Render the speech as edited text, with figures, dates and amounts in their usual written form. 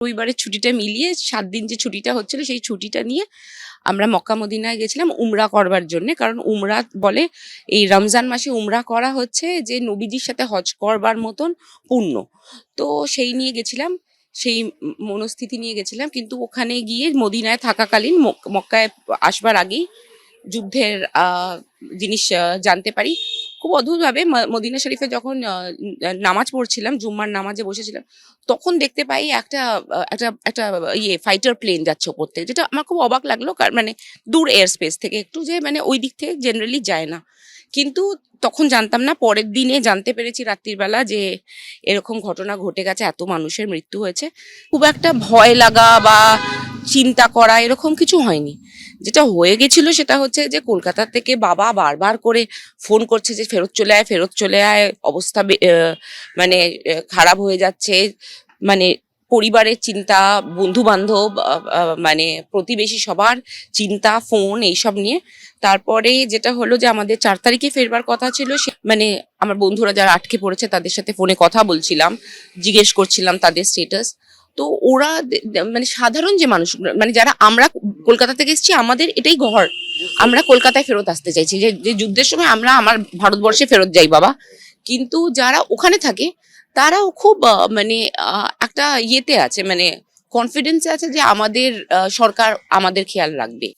রবিবারের ছুটিটা মিলিয়ে 7 দিন যে ছুটিটা হচ্ছিল সেই ছুটিটা নিয়ে আমরা মক্কা মদিনায় গেছিলাম উমরা করবার জন্য। কারণ উমরা বলে এই রমজান মাসে উমরা করা হচ্ছে যে নবীজির সাথে হজ করবার মতন পুণ্য। তো সেই নিয়ে গেছিলাম, সেই মনস্থিতি নিয়ে গেছিলাম। কিন্তু ওখানে গিয়ে মদিনায় থাকাকালীন মক্কায় আসবার আগেই যুদ্ধের জিনিস জানতে পারি। খুব অদ্ভুতভাবে মদিনা শরীফে যখন নামাজ পড়ছিলাম, জুম্মার নামাজে বসেছিলাম, তখন দেখতে পাই একটা একটা একটা ফাইটার প্লেন যাচ্ছে ওপর থেকে, যেটা আমার খুব অবাক লাগলো। মানে দূর এয়ার স্পেস থেকে একটু, যে মানে ওই দিক থেকে জেনারেলি যায় না। কিন্তু তখন জানতাম না, পরের দিনে জানতে পেরেছি রাত্রির বেলা যে এরকম ঘটনা ঘটে গেছে, এত মানুষের মৃত্যু হয়েছে। খুব একটা ভয় লাগা বা চিন্তা করা এরকম কিছু হয়নি। যেটা হয়ে গেছিল সেটা হচ্ছে যে কলকাতা থেকে বাবা বারবার করে ফোন করছে যে ফেরত চলে আয়, ফেরত চলে আয়, অবস্থা মানে খারাপ হয়ে যাচ্ছে। মানে পরিবারের চিন্তা, বন্ধু বান্ধব, মানে প্রতিবেশী সবার চিন্তা, ফোন এইসব নিয়ে। তারপরে যেটা হলো যে আমাদের 4 তারিখে ফেরবার কথা ছিল। মানে আমার বন্ধুরা যারা আটকে পড়েছে তাদের সাথে ফোনে কথা বলছিলাম, জিজ্ঞেস করছিলাম তাদের স্টেটাস। তো ওরা মানে সাধারণ যে মানুষ, মানে যারা আমরা কলকাতা থেকে এসেছি, আমাদের এটাই ঘর, আমরা কলকাতায় ফেরত আসতে চাইছি, যে যুদ্ধের সময় আমরা আমার ভারতবর্ষে ফেরত যাই বাবা। কিন্তু যারা ওখানে থাকে তারাও খুব মানে একটা ইয়েতে আছে, মানে কনফিডেন্সে আছে যে আমাদের সরকার আমাদের খেয়াল রাখবে।